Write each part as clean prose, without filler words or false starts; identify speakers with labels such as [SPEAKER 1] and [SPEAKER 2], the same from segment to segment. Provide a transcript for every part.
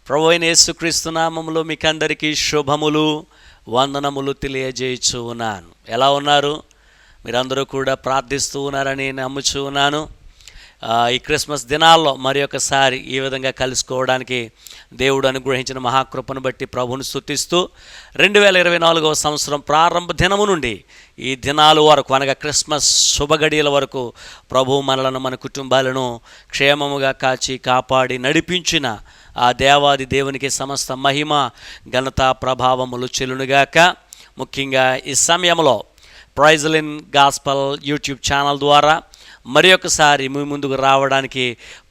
[SPEAKER 1] ప్రభువైన యేసుక్రీస్తు నామములో మీకందరికీ శుభములు వందనములు తెలియజేయచ్చు ఉన్నాను. ఎలా ఉన్నారు? మీరందరూ కూడా ప్రార్థిస్తూ ఉన్నారని నమ్ముచూ ఉన్నాను. ఈ క్రిస్మస్ దినాల్లో మరి ఒకసారి ఈ విధంగా కలుసుకోవడానికి దేవుడు అనుగ్రహించిన మహాకృపను బట్టి ప్రభువును స్తుతిస్తూ 2024వ సంవత్సరం ప్రారంభ దినము నుండి ఈ దినాల వరకు అనగా క్రిస్మస్ శుభగడియల వరకు ప్రభువు మనలను మన కుటుంబాలను క్షేమముగా కాచి కాపాడి నడిపించిన ఆ దేవాది దేవునికి సమస్త మహిమ ఘనత ప్రభావములు చెల్లునుగాక. ముఖ్యంగా ఈ సమయంలో praised in gospel YouTube channel ద్వారా మరి ఒకసారి మీ ముందుకు రావడానికి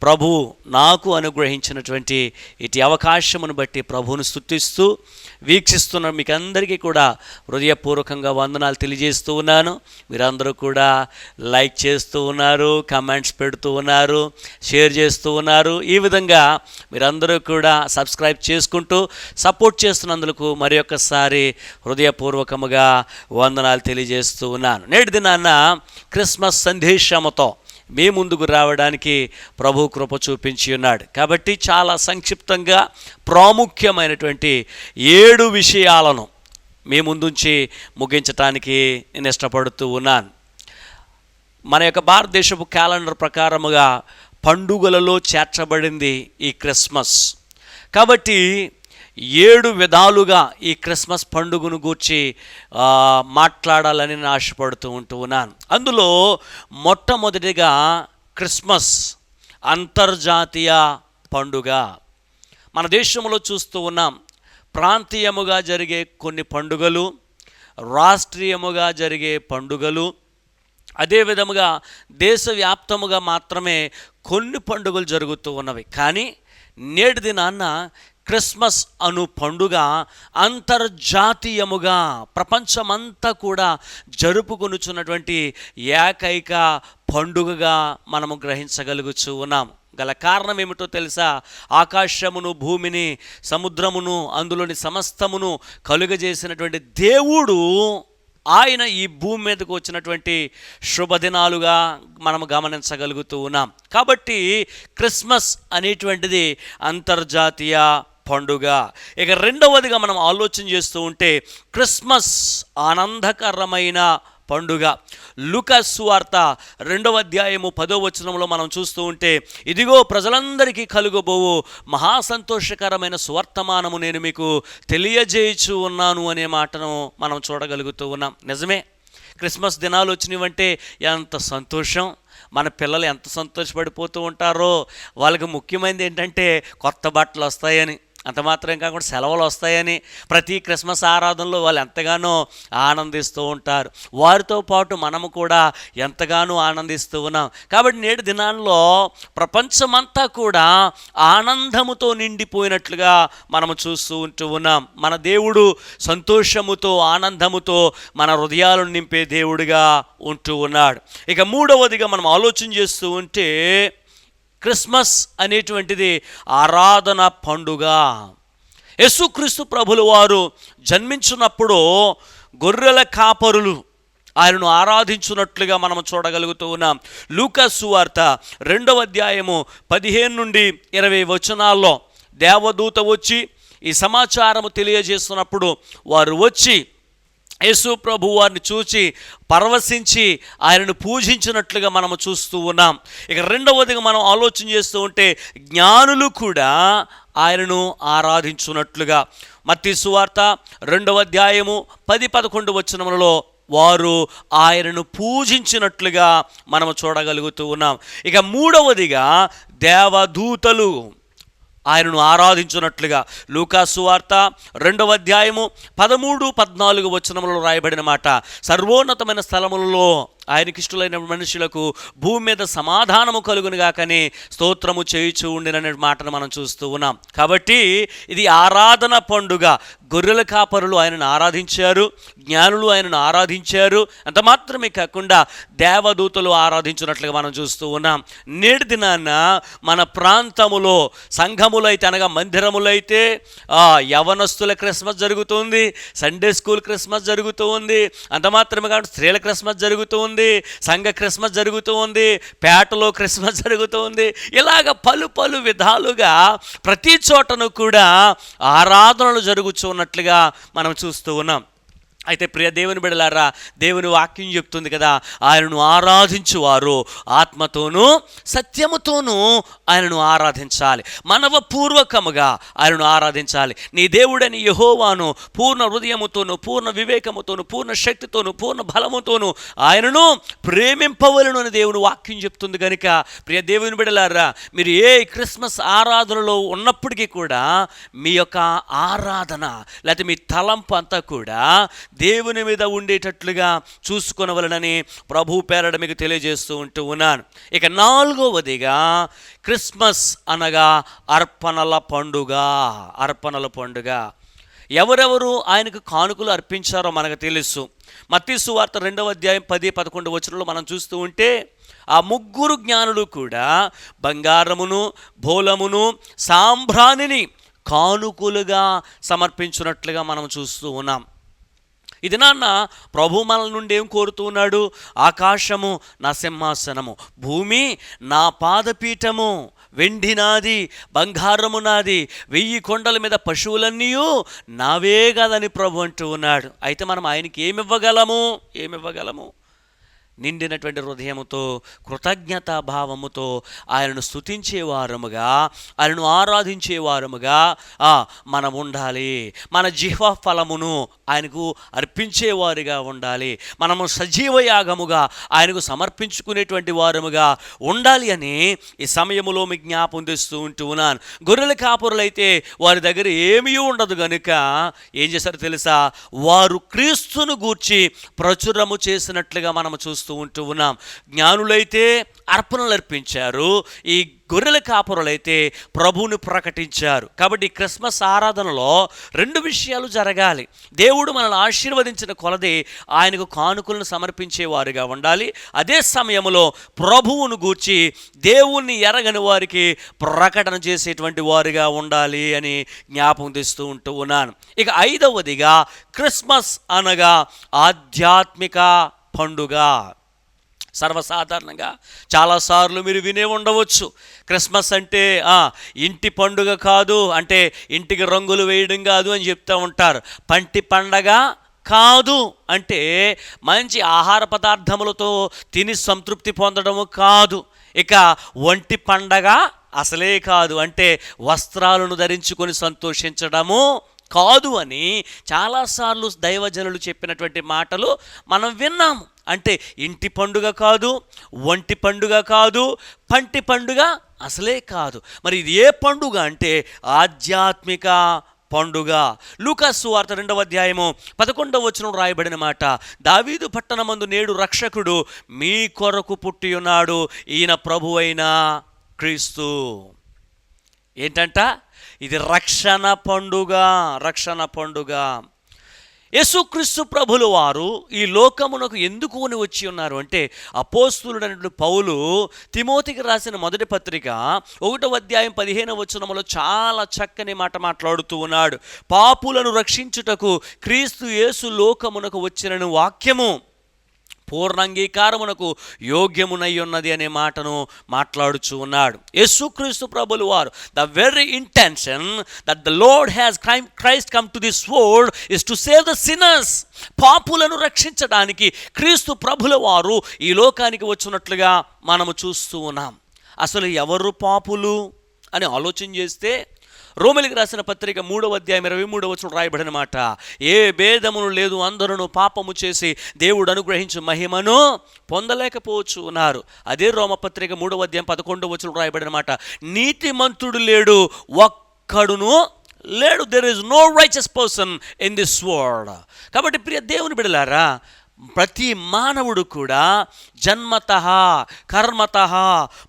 [SPEAKER 1] ప్రభువు నాకు అనుగ్రహించినటువంటి ఇటు అవకాశమును బట్టి ప్రభువును స్తుతిస్తూ వీక్షిస్తున్న మీకు అందరికీ కూడా హృదయపూర్వకంగా వందనాలు తెలియజేస్తూ ఉన్నాను. మీరందరూ కూడా లైక్ చేస్తూ ఉన్నారు, కామెంట్స్ పెడుతూ ఉన్నారు, షేర్ చేస్తూ ఉన్నారు. ఈ విధంగా మీరందరూ కూడా సబ్స్క్రైబ్ చేసుకుంటూ సపోర్ట్ చేస్తున్నందుకు మరి ఒక్కసారి హృదయపూర్వకముగా వందనాలు తెలియజేస్తూ ఉన్నాను. నేటి దినాన క్రిస్మస్ సందేశముతో మీ ముందుకు రావడానికి ప్రభు కృప చూపించి ఉన్నాడు. కాబట్టి చాలా సంక్షిప్తంగా ప్రాముఖ్యమైనటువంటి 7 విషయాలను మీ ముందుంచి ముగించటానికి నేను ఇష్టపడుతూ ఉన్నాను. మన యొక్క భారతదేశపు క్యాలెండర్ ప్రకారముగా పండుగలలో చేర్చబడింది ఈ క్రిస్మస్. కాబట్టి 7 విధాలుగా ఈ క్రిస్మస్ పండుగను గూర్చి మాట్లాడాలని నేను ఆశపడుతూ ఉన్నాను. అందులో మొట్టమొదటిగా క్రిస్మస్ అంతర్జాతీయ పండుగ. మన దేశంలో చూస్తూ ఉన్నాం, ప్రాంతీయముగా జరిగే కొన్ని పండుగలు, రాష్ట్రీయముగా జరిగే పండుగలు, అదే విధముగా దేశవ్యాప్తముగా మాత్రమే కొన్ని పండుగలు జరుగుతూ ఉన్నవి. కానీ నేటి దినాన్న క్రిస్మస్ అను పండుగ అంతర్జాతీయముగా ప్రపంచమంతా కూడా జరుపుకొనుచున్నటువంటి ఏకైక పండుగగా మనము గ్రహించగలుగుతూ ఉన్నాం. గల కారణం ఏమిటో తెలుసా? ఆకాశమును, భూమిని, సముద్రమును, అందులోని సమస్తమును కలుగజేసినటువంటి దేవుడు ఆయన ఈ భూమి మీదకు వచ్చినటువంటి శుభదినాలుగా మనము గమనించగలుగుతూ ఉన్నాం. కాబట్టి క్రిస్మస్ అనేటువంటిది అంతర్జాతీయ పండుగ. ఇక రెండవదిగా మనం ఆలోచన చేస్తూ ఉంటే క్రిస్మస్ ఆనందకరమైన పండుగ. లూకా సువార్త 2వ అధ్యాయము 10వ వచనంలో మనం చూస్తూ ఉంటే, ఇదిగో ప్రజలందరికీ కలుగబోవు మహా సంతోషకరమైన సువర్తమానము నేను మీకు తెలియజేయచ్చు ఉన్నాను అనే మాటను మనం చూడగలుగుతూ ఉన్నాం. నిజమే, క్రిస్మస్ దినాలు వచ్చినవంటే ఎంత సంతోషం! మన పిల్లలు ఎంత సంతోషపడిపోతూ ఉంటారో. వాళ్ళకి ముఖ్యమైనది ఏంటంటే కొత్త బట్టలు వస్తాయని, అంత మాత్రం కాకుండా సెలవులు వస్తాయని ప్రతి క్రిస్మస్ ఆరాధనలో వాళ్ళు ఎంతగానో ఆనందిస్తూ ఉంటారు. వారితో పాటు మనము కూడా ఎంతగానో ఆనందిస్తూ ఉన్నాం. కాబట్టి నేటి దినాల్లో ప్రపంచమంతా కూడా ఆనందముతో నిండిపోయినట్లుగా మనము చూస్తూ ఉన్నాం. మన దేవుడు సంతోషముతో, ఆనందముతో మన హృదయాలను నింపే దేవుడిగా ఉంటూ ఉన్నాడు. ఇక మూడవదిగా మనం ఆలోచన చేస్తూ ఉంటే క్రిస్మస్ అనేటువంటిది ఆరాధన పండుగ. యేసుక్రీస్తు ప్రభుల వారు జన్మించినప్పుడు గొర్రెల కాపరులు ఆయనను ఆరాధించున్నట్లుగా మనం చూడగలుగుతూ ఉన్నాం. లూకా సువార్త 2వ అధ్యాయము 15 నుండి 20 వచనాల్లో దేవదూత వచ్చి ఈ సమాచారము తెలియజేస్తున్నప్పుడు వారు వచ్చి యేసు ప్రభు వారిని చూచి పరవశించి ఆయనను పూజించినట్లుగా మనము చూస్తూ ఉన్నాం. ఇక రెండవదిగా మనం ఆలోచన చేస్తూ ఉంటే జ్ఞానులు కూడా ఆయనను ఆరాధించున్నట్లుగా మత్తయి సువార్త 2వ అధ్యాయము 10-11 వచనములలో వారు ఆయనను పూజించినట్లుగా మనము చూడగలుగుతూ ఉన్నాం. ఇక మూడవదిగా దేవదూతలు ఆయనను ఆరాధించున్నట్లుగా లూకా సువార్త 2వ అధ్యాయము 13-14 వచనములలో రాయబడిన మాట, సర్వోన్నతమైన స్థలములలో ఆయనకిష్టులైన మనుషులకు భూమి మీద సమాధానము కలుగునుగా కానీ స్తోత్రము చేయుచూ ఉండిననే మాటను మనం చూస్తూ ఉన్నాం. కాబట్టి ఇది ఆరాధన పండుగ. గొర్రెల కాపరులు ఆయనను ఆరాధించారు, జ్ఞానులు ఆయనను ఆరాధించారు. అంత మాత్రమే కాకుండా దేవదూతలు ఆరాధించినట్లుగా మనం చూస్తూ ఉన్నాం. నేటి దినాన్న మన ప్రాంతములో సంఘములైతే అనగా మందిరములైతే యవనస్తుల క్రిస్మస్ జరుగుతుంది, సండే స్కూల్ క్రిస్మస్ జరుగుతూ ఉంది. అంత మాత్రమే కాకుండా స్త్రీల క్రిస్మస్ జరుగుతూ ఉంది, ఉంది, సంఘ క్రిస్మస్ జరుగుతూ ఉంది, పేటలో క్రిస్మస్ జరుగుతూ ఉంది. ఇలాగ పలు పలు విధాలుగా ప్రతి చోటను కూడా ఆరాధనలు జరుగుతున్నట్లుగా మనం చూస్తూ ఉన్నాం. అయితే ప్రియ దేవుని బిడ్డలారా, దేవుని వాక్యం చెప్తుంది కదా, ఆయనను ఆరాధించువారు ఆత్మతోనూ సత్యముతోనూ ఆయనను ఆరాధించాలి, మనవపూర్వకముగా ఆయనను ఆరాధించాలి. నీ దేవుడని యెహోవాను పూర్ణ హృదయముతోనూ పూర్ణ వివేకముతోనూ పూర్ణ శక్తితోనూ పూర్ణ బలముతోనూ ఆయనను ప్రేమింపవలెను అని దేవుని వాక్యం చెప్తుంది. కనుక ప్రియ దేవుని బిడ్డలారా, మీరు ఏ క్రిస్మస్ ఆరాధనలో ఉన్నప్పటికీ కూడా మీ యొక్క ఆరాధన లేకపోతే మీ తలంపు అంతా కూడా దేవుని మీద ఉండేటట్లుగా చూసుకొనవలనని ప్రభు పేరట మీకు తెలియజేస్తూ ఉన్నాను. ఇక 4వదిగా క్రిస్మస్ అనగా అర్పణల పండుగ. అర్పణల పండుగ ఎవరెవరు ఆయనకు కానుకలు అర్పించారో మనకు తెలుసు. మత్తయి సువార్త 2వ అధ్యాయం 10-11 వచనంలో మనం చూస్తూ ఉంటే ఆ ముగ్గురు జ్ఞానులు కూడా బంగారమును బోలమును సాంబ్రాణిని కానుకలుగా సమర్పించినట్లుగా మనం చూస్తూ ఉన్నాం. ఇది నాన్న ప్రభు మనల నుండి ఏం కోరుతూ ఉన్నాడు? ఆకాశము నా సింహాసనము, భూమి నా పాదపీఠము, వెండి నాది, బంగారము నాది, 1000 కొండల మీద పశువులన్నీ నావే కదని ప్రభు అంటూ ఉన్నాడు. అయితే మనం ఆయనకి ఏమివ్వగలము? నిండినటువంటి హృదయముతో కృతజ్ఞతాభావముతో ఆయనను స్తుతించేవారముగా, ఆయనను ఆరాధించేవారముగా మనం ఉండాలి. మన జిహ్వ ఫలమును ఆయనకు అర్పించేవారుగా ఉండాలి. మనము సజీవయాగముగా ఆయనకు సమర్పించుకునేటువంటి వారముగా ఉండాలి అని ఈ సమయములో మీకు జ్ఞాపం తెస్తూ ఉన్నాను. గొర్రెల కాపురులైతే వారి దగ్గర ఏమీ ఉండదు కనుక ఏం చేశారో తెలుసా? వారు క్రీస్తును గూర్చి ప్రచురము చేసినట్లుగా మనము చూస్తూ ఉన్నాం. జ్ఞానులైతే అర్పణలు అర్పించారు, ఈ గొర్రెల కాపురులైతే ప్రభువుని ప్రకటించారు. కాబట్టి క్రిస్మస్ ఆరాధనలో 2 విషయాలు జరగాలి. దేవుడు మనల్ని ఆశీర్వదించిన కొలది ఆయనకు కానుకలను సమర్పించేవారుగా ఉండాలి. అదే సమయంలో ప్రభువును గూర్చి దేవుణ్ణి ఎరగని వారికి ప్రకటన చేసేటువంటి వారుగా ఉండాలి అని జ్ఞాపకం తెస్తూ ఉన్నాను. ఇక 5వదిగా క్రిస్మస్ అనగా ఆధ్యాత్మిక పండుగ. సర్వసాధారణంగా చాలాసార్లు మీరు వినే ఉండవచ్చు, క్రిస్మస్ అంటే ఇంటి పండుగ కాదు, అంటే ఇంటికి రంగులు వేయడం కాదు అని చెప్తూ ఉంటారు. పంటి పండగ కాదు అంటే మంచి ఆహార పదార్థములతో తిని సంతృప్తి పొందడము కాదు. ఇక ఒంటి పండగ అసలే కాదు, అంటే వస్త్రాలను ధరించుకొని సంతోషించడము కాదు అని చాలాసార్లు దైవజనులు చెప్పినటువంటి మాటలు మనం విన్నాము. అంటే ఇంటి పండుగ కాదు, ఒంటి పండుగ కాదు, పంటి పండుగ అసలే కాదు. మరి ఇది ఏ పండుగ అంటే ఆధ్యాత్మిక పండుగ. లూకాసు సువార్త 2వ అధ్యాయము 11వ వచనం రాయబడిన మాట, దావీదు పట్టణమందు నేడు రక్షకుడు మీ కొరకు పుట్టి ఉన్నాడు, ఈయన ప్రభువైన క్రీస్తు. ఏంటంట? ఇది రక్షణ పండుగ. యేసుక్రీస్తు ప్రభుల వారు ఈ లోకమునకు ఎందుకు వచ్చి ఉన్నారు అంటే, అపోస్తలుడైనటువంటి పౌలు తిమోతికి రాసిన మొదటి పత్రిక 1వ అధ్యాయం 15వ వచనములో చాలా చక్కని మాట మాట్లాడుతూ ఉన్నాడు. పాపులను రక్షించుటకు క్రీస్తు యేసు లోకమునకు వచ్చినను వాక్యము పూర్ణాంగీకారమునకు యోగ్యమునై ఉన్నది అనే మాటను మాట్లాడుచూ ఉన్నాడు. యేసుక్రీస్తు ప్రభులు వారు, the very intention that the lord has Christ come to this world is to save the sinners. పాపులను రక్షించడానికి క్రీస్తు ప్రభుల వారు ఈ లోకానికి వచ్చినట్లుగా మనము చూస్తూ ఉన్నాం. అసలు ఎవరు పాపులు అని ఆలోచన చేస్తే, రోమిలికి రాసిన పత్రిక 3వ అధ్యాయం 23వ వచనం రాయబడిన మాట, ఏ భేదమును లేదు, అందరూ పాపము చేసి దేవుడు అనుగ్రహించు మహిమను పొందలేకపోవచ్చు ఉన్నారు. అదే రోమపత్రిక 3వ అధ్యాయం 11వ వచనం రాయబడిన మాట, నీతిమంతుడు లేడు, ఒక్కడును లేడు. There is no righteous person in this world. కాబట్టి ప్రియ దేవుని బిడ్డలారా, ప్రతి మానవుడు కూడా జన్మతః కర్మతః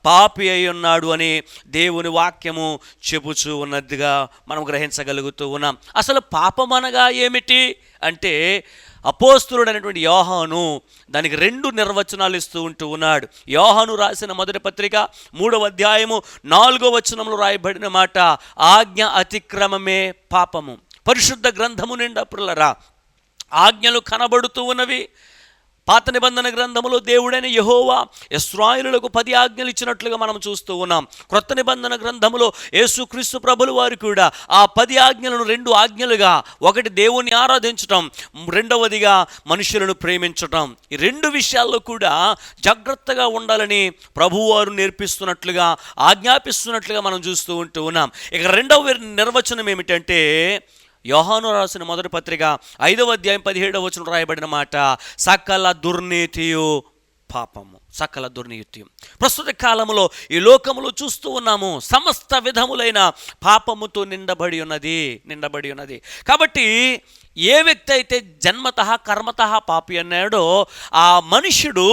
[SPEAKER 1] పాపి అయి ఉన్నాడు అని దేవుని వాక్యము చెబుతూ ఉన్నదిగా మనం గ్రహించగలుగుతూ ఉన్నాం. అసలు పాపం అనగా ఏమిటి అంటే, అపోస్తలుడైనటువంటి యోహాను దానికి 2 నిర్వచనాలు ఇస్తూ ఉన్నాడు. యోహాను రాసిన మొదటి పత్రిక 3వ అధ్యాయము 4వ వచనంలో రాయబడిన మాట, ఆజ్ఞ అతిక్రమమే పాపము. పరిశుద్ధ గ్రంథము నిండా ప్రియులారా ఆజ్ఞలు కనబడుతూ ఉన్నవి, పాత నిబంధన గ్రంథములో దేవుడైన యెహోవా ఇశ్రాయేలులకు 10 ఆజ్ఞలు ఇచ్చినట్లుగా మనం చూస్తూ ఉన్నాం. క్రొత్త నిబంధన గ్రంథములో యేసుక్రీస్తు ప్రభులు వారు కూడా ఆ 10 ఆజ్ఞలను 2 ఆజ్ఞలుగా, ఒకటి దేవుని ఆరాధించటం, రెండవదిగా మనుషులను ప్రేమించటం, ఈ 2 విషయాల్లో కూడా జాగ్రత్తగా ఉండాలని ప్రభువారు నేర్పిస్తున్నట్లుగా, ఆజ్ఞాపిస్తున్నట్లుగా మనం చూస్తూ ఉన్నాం. ఇక రెండవ నిర్వచనం ఏమిటంటే, యోహాను రాసిన మొదటి పత్రిక 5వ అధ్యాయం 17వ వచనం రాయబడిన మాట, సకల దుర్నీతియు పాపము, సకల దుర్నీతి. ప్రస్తుత కాలంలో ఈ లోకములో చూస్తూ ఉన్నాము, సమస్త విధములైన పాపముతో నిండబడి ఉన్నది. కాబట్టి ఏ వ్యక్తి అయితే జన్మతః కర్మతః పాపి అన్నాడో ఆ మనుష్యుడు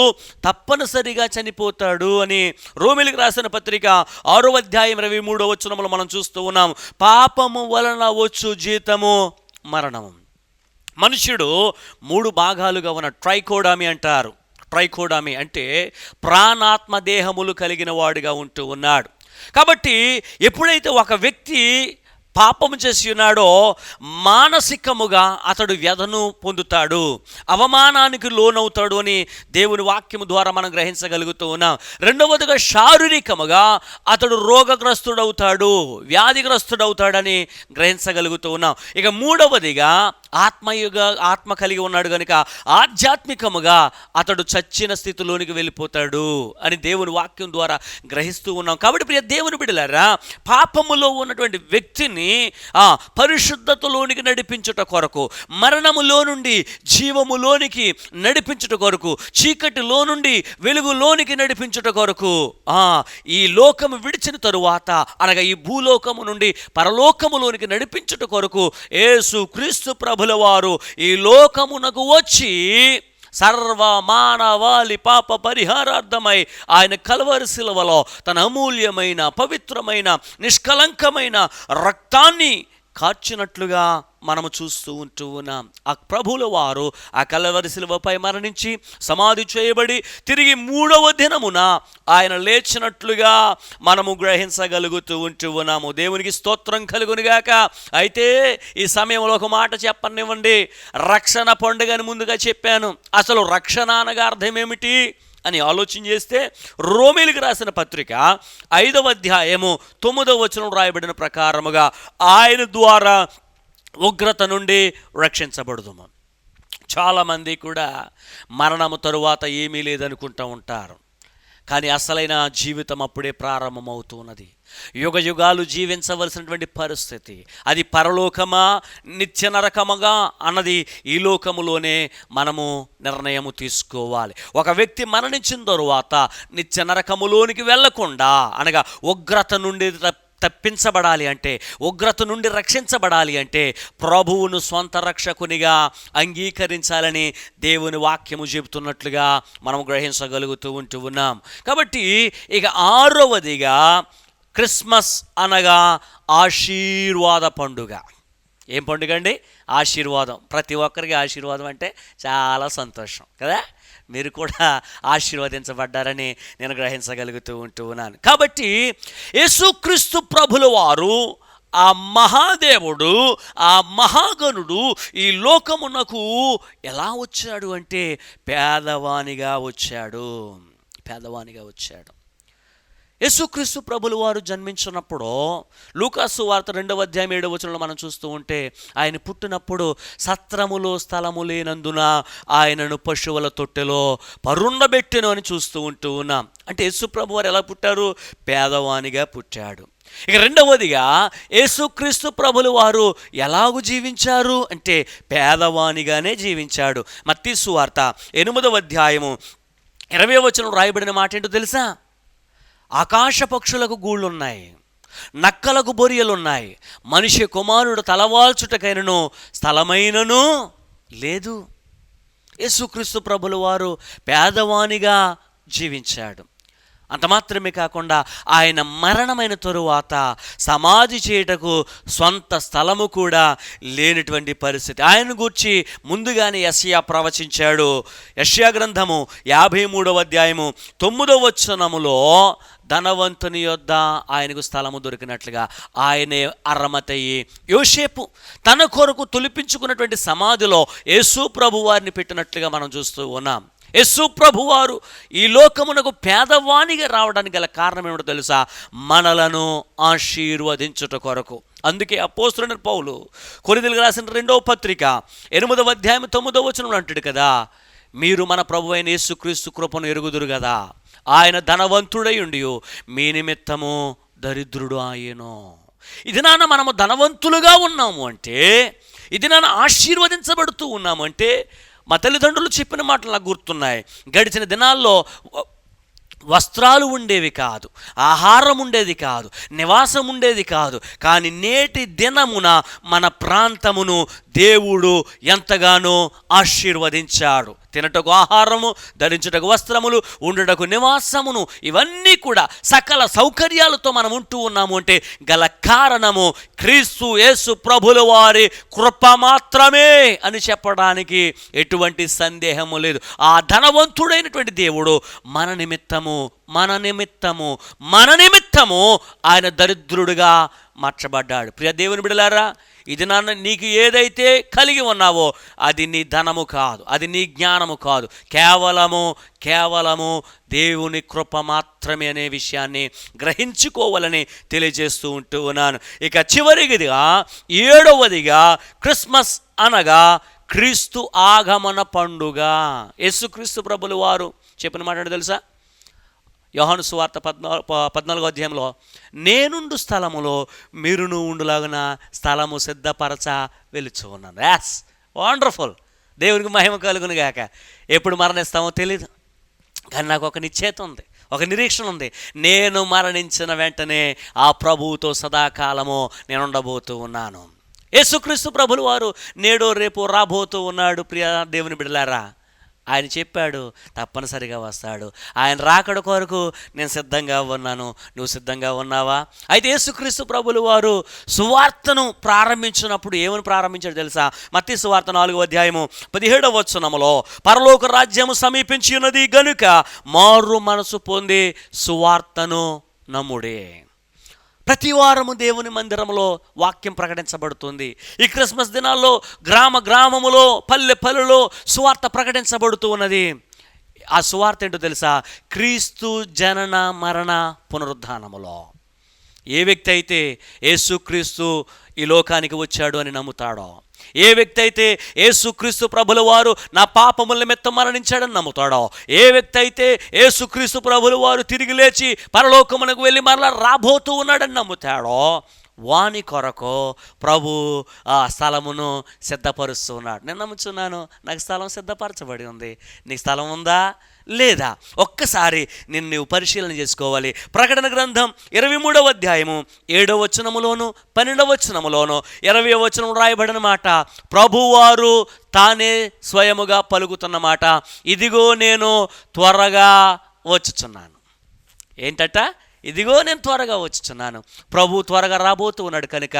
[SPEAKER 1] తప్పనిసరిగా చనిపోతాడు అని రోమీయులకు రాసిన పత్రిక 6వ అధ్యాయం 23వ వచనములో మనం చూస్తూ ఉన్నాం. పాపము వలన వచ్చు జీతము మరణము. మనుష్యుడు 3 భాగాలుగా ఉన్న ట్రైకోడామి అంటారు. ట్రైకోడామి అంటే ప్రాణాత్మ దేహములు కలిగిన వాడుగా ఉంటూ ఉన్నాడు. కాబట్టి ఎప్పుడైతే ఒక వ్యక్తి పాపము చేసి ఉన్నాడో మానసికముగా అతడు వ్యధను పొందుతాడు, అవమానానికి లోనవుతాడు అని దేవుని వాక్యము ద్వారా మనం గ్రహించగలుగుతూ ఉన్నాం. రెండవదిగా శారీరకముగా అతడు రోగగ్రస్తుడవుతాడు, వ్యాధిగ్రస్తుడవుతాడని గ్రహించగలుగుతూ ఉన్నాం. ఇక మూడవదిగా ఆత్మ కలిగి ఉన్నాడు కనుక ఆధ్యాత్మికముగా అతడు చచ్చిన స్థితిలోనికి వెళ్ళిపోతాడు అని దేవుని వాక్యం ద్వారా గ్రహిస్తూ ఉన్నాం. కాబట్టి ప్రియ దేవుని బిడ్డలారా, పాపములో ఉన్నటువంటి వ్యక్తిని పరిశుద్ధతలోనికి నడిపించుట కొరకు, మరణములో నుండి జీవములోనికి నడిపించుట కొరకు, చీకటిలో నుండి వెలుగులోనికి నడిపించుట కొరకు, ఈ లోకము విడిచిన తరువాత అనగా ఈ భూలోకము నుండి పరలోకములోనికి నడిపించుట కొరకు యేసు క్రీస్తు ప్రభుల వారు ఈ లోకమునకు వచ్చి సర్వ మానవాళి పాప పరిహారార్థమై ఆయన కల్వరి శిలువలో తన అమూల్యమైన, పవిత్రమైన, నిష్కలంకమైన రక్తాన్ని కార్చినట్లుగా మనము చూస్తూ ఉన్నాం. ఆ ప్రభువుల వారు ఆ కల్వరి శిలువపై మరణించి సమాధి చేయబడి తిరిగి 3వ దినమున ఆయన లేచినట్లుగా మనము గ్రహించగలుగుతూ ఉన్నాము. దేవునికి స్తోత్రం కలుగునుగాక. అయితే ఈ సమయంలో ఒక మాట చెప్పనివ్వండి. రక్షణ పండుగని ముందుగా చెప్పాను. అసలు రక్షణ అనగా అర్థం ఏమిటి అని ఆలోచన చేస్తే రోమీయులకు రాసిన పత్రిక 5వ అధ్యాయము 9వ వచనం రాయబడిన ప్రకారముగా ఆయన ద్వారా ఉగ్రత నుండి రక్షించబడుదుము. చాలామంది కూడా మరణము తరువాత ఏమీ లేదనుకుంటూ ఉంటారు. కానీ అసలైన జీవితం అప్పుడే ప్రారంభమవుతున్నది. యుగ యుగాలు జీవించవలసినటువంటి పరిస్థితి, అది పరలోకమా నిత్య నరకముగా అన్నది ఈ లోకములోనే మనము నిర్ణయము తీసుకోవాలి. ఒక వ్యక్తి మరణించిన తరువాత నిత్య నరకములోనికి వెళ్లకుండా, అనగా ఉగ్రత నుండి తప్పించబడాలి అంటే, ఉగ్రత నుండి రక్షించబడాలి అంటే ప్రభువును స్వంత రక్షకునిగా అంగీకరించాలని దేవుని వాక్యము చెబుతున్నట్లుగా మనం గ్రహించగలుగుతూ ఉన్నాం. కాబట్టి ఇక 6వదిగా క్రిస్మస్ అనగా ఆశీర్వాద పండుగ. ఏం పండుగ అండి? ఆశీర్వాదం. ప్రతి ఒక్కరికి ఆశీర్వాదం అంటే చాలా సంతోషం కదా. మీరు కూడా ఆశీర్వదించబడ్డారని నేను గ్రహించగలుగుతూ ఉన్నాను. కాబట్టి యేసుక్రీస్తు ప్రభుల వారు, ఆ మహాదేవుడు, ఆ మహాగణుడు ఈ లోకమునకు ఎలా వచ్చాడు అంటే పేదవానిగా వచ్చాడు. యేసుక్రీస్తు ప్రభులు వారు జన్మించినప్పుడు లూకాసు వార్త 2వ అధ్యాయం 7వ వచనంలో మనం చూస్తూ ఉంటే, ఆయన పుట్టినప్పుడు సత్రములో స్థలము లేనందున ఆయనను పశువుల తొట్టెలో పరుండబెట్టెను అని చూస్తూ ఉన్నాం. అంటే యేసు ప్రభు వారు ఎలా పుట్టారు? పేదవానిగా పుట్టాడు. ఇక రెండవదిగా యేసుక్రీస్తు ప్రభులు వారు ఎలాగూ జీవించారు అంటే పేదవానిగానే జీవించాడు. మత్తయి సువార్త 8వ అధ్యాయము 20వ వచనం రాయబడిన మాట ఏంటో తెలుసా? ఆకాశ పక్షులకు గూళ్ళున్నాయి, నక్కలకు బొరియలున్నాయి, మనిషి కుమారుడు తలవాల్చుటకైనను స్థలమైనను లేదు. యేసుక్రీస్తు ప్రభుల వారు పేదవానిగా జీవించాడు. అంత మాత్రమే కాకుండా ఆయన మరణమైన తరువాత సమాధి చేయుటకు స్వంత స్థలము కూడా లేనటువంటి పరిస్థితి. ఆయన గూర్చి ముందుగానే యెషయా ప్రవచించాడు. యెషయా గ్రంథము 53వ అధ్యాయము 9వ వచనములో ధనవంతుని యొద్ద ఆయనకు స్థలము దొరికినట్లుగా ఆయనే అరమతయి యోసేపు తన కొరకు తొలిపించుకున్నటువంటి సమాధిలో యేసు ప్రభు వారిని పెట్టినట్లుగా మనం చూస్తూ ఉన్నాం. యేసు ప్రభువారు ఈ లోకమునకు పేదవానిగా రావడానికి గల కారణం ఏమిటో తెలుసా? మనలను ఆశీర్వదించుట కొరకు. అందుకే అపోస్తలుడైన పౌలు కొరింథీయులకు రాసిన 2వ పత్రిక 8వ అధ్యాయం 9వ వచనంలో అంటాడు కదా, మీరు మన ప్రభువైన యేసుక్రీస్తు కృపను ఎరుగుదురు కదా, ఆయన ధనవంతుడై ఉండి మీ నిమిత్తము దరిద్రుడు ఆయను. ఇది నాన్న మనము ధనవంతులుగా ఉన్నాము అంటే, ఇది నాన్న ఆశీర్వదించబడుతూ ఉన్నాము అంటే, మా తల్లిదండ్రులు చెప్పిన మాటలు నాకు గుర్తున్నాయి. గడిచిన దినాల్లో వస్త్రాలు ఉండేవి కాదు, ఆహారం ఉండేది కాదు, నివాసం ఉండేది కాదు. కానీ నేటి దినమున మన ప్రాంతమును దేవుడు ఎంతగానో ఆశీర్వదించాడు. తినటకు ఆహారము, ధరించుటకు వస్త్రములు, ఉండుటకు నివాసమును, ఇవన్నీ కూడా సకల సౌకర్యాలతో మనం ఉంటూ ఉన్నాము అంటే గల కారణము క్రీస్తు యేసు ప్రభుల వారి కృప మాత్రమే అని చెప్పడానికి ఎటువంటి సందేహము లేదు. ఆ ధనవంతుడైనటువంటి దేవుడు మన నిమిత్తము ఆయన దరిద్రుడిగా మార్చబడ్డాడు. ప్రియ దేవుని బిడ్డలారా, ఇది నాన్న నీకు ఏదైతే కలిగి ఉన్నావో అది నీ ధనము కాదు, అది నీ జ్ఞానము కాదు, కేవలము దేవుని కృప మాత్రమే అనే విషయాన్ని గ్రహించుకోవాలని తెలియజేస్తూ ఉన్నాను. ఇక చివరిగా 7వదిగా క్రిస్మస్ అనగా క్రీస్తు ఆగమన పండుగ. యేసుక్రీస్తు ప్రభులు వారు చెప్పిన మాట తెలుసా? యోహాను సువార్త 14వ అధ్యాయంలో, నేనుండు స్థలములో మీరును ఉండులాగున స్థలము సిద్ధపరచ వెలుచు ఉన్నాను. As wonderful. దేవునికి మహిమ కలుగును గాక. ఎప్పుడు మరణిస్తామో తెలీదు, కానీ నాకు ఒక నిశ్చయిత ఉంది, ఒక నిరీక్షణ ఉంది. నేను మరణించిన వెంటనే ఆ ప్రభువుతో సదాకాలము నేను ఉండబోతూ ఉన్నాను. యేసుక్రీస్తు ప్రభులు వారు నేడో రేపు రాబోతూ ఉన్నాడు. ప్రియ దేవుని బిడ్డలారా, ఆయన చెప్పాడు తప్పనిసరిగా వస్తాడు. ఆయన రాకడ కొరకు నేను సిద్ధంగా ఉన్నాను. నువ్వు సిద్ధంగా ఉన్నావా? అయితే యేసుక్రీస్తు ప్రభులు వారు సువార్తను ప్రారంభించినప్పుడు ఏమని ప్రారంభించాడు తెలుసా? మత్తయి సువార్త 4వ అధ్యాయము 17వ వచనములో, పరలోక రాజ్యము సమీపించి ఉన్నది గనుక మారు మనసు పొంది సువార్తను నమ్ముడే. ప్రతి వారము దేవుని మందిరంలో వాక్యం ప్రకటించబడుతుంది. ఈ క్రిస్మస్ దినాల్లో గ్రామములో పల్లెలో సువార్త ప్రకటించబడుతూ ఉన్నది. ఆ సువార్త ఏంటో తెలుసా? క్రీస్తు జనన మరణ పునరుద్ధానములో ఏ వ్యక్తి అయితే యేసుక్రీస్తు ఈ లోకానికి వచ్చాడు అని నమ్ముతాడో, ఏ వ్యక్తి అయితే యేసుక్రీస్తు ప్రభుల వారు నా పాపముల నిమిత్తం మరణించాడని నమ్ముతాడో, ఏ వ్యక్తి అయితే యేసుక్రీస్తు ప్రభుల వారు తిరిగి లేచి పరలోకమునకు వెళ్ళి మరలా రాబోతూ ఉన్నాడని నమ్ముతాడో, వాని కొరకు ప్రభు ఆ స్థలమును సిద్ధపరుస్తూ ఉన్నాడు. నేను నమ్ముచున్నాను, నాకు స్థలం సిద్ధపరచబడి ఉంది. నీకు స్థలం ఉందా లేదా? ఒక్కసారి నువ్వు పరిశీలన చేసుకోవాలి. ప్రకటన గ్రంథం 23వ అధ్యాయము 7వ వచనములోను 12వ వచనములోను 20వ వచనం రాయబడిన మాట, ప్రభువారు తానే స్వయముగా పలుకుతున్న మాట, ఇదిగో నేను త్వరగా వచ్చుచున్నాను. ఏంటట? ఇదిగో నేను త్వరగా వచ్చుచున్నాను. ప్రభు త్వరగా రాబోతూ ఉన్నాడు కనుక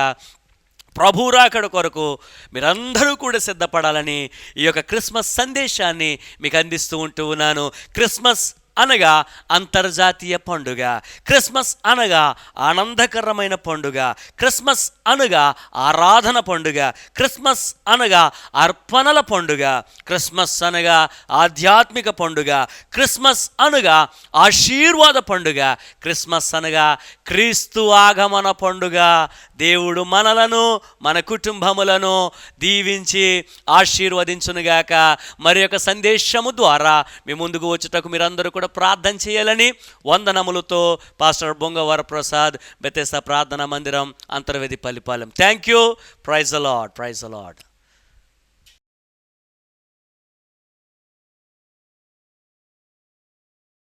[SPEAKER 1] ప్రభు రాకడ కొరకు మీరందరూ కూడా సిద్ధపడాలని ఈ యొక్క క్రిస్మస్ సందేశాన్ని మీకు అందిస్తూ ఉంటూ ఉన్నాను. క్రిస్మస్ అనగా అంతర్జాతీయ పండుగ, క్రిస్మస్ అనగా ఆనందకరమైన పండుగ, క్రిస్మస్ అనగా ఆరాధన పండుగ, క్రిస్మస్ అనగా అర్పణల పండుగ, క్రిస్మస్ అనగా ఆధ్యాత్మిక పండుగ, క్రిస్మస్ అనగా ఆశీర్వాద పండుగ, క్రిస్మస్ అనగా క్రీస్తు ఆగమన పండుగ. దేవుడు మనలను మన కుటుంబములను దీవించి ఆశీర్వదించునుగాక. మరి యొక్క సందేశము ద్వారా మీ ముందుకు వచ్చుటకు మీరందరూ కూడా ప్రార్థన చేయాలని వందనములతో పాస్టర్ బొంగ వరప్రసాద్, బెతెస్దా ప్రార్థనా మందిరం, Antarvedi Pallipalem. Thank you. Praise the lord.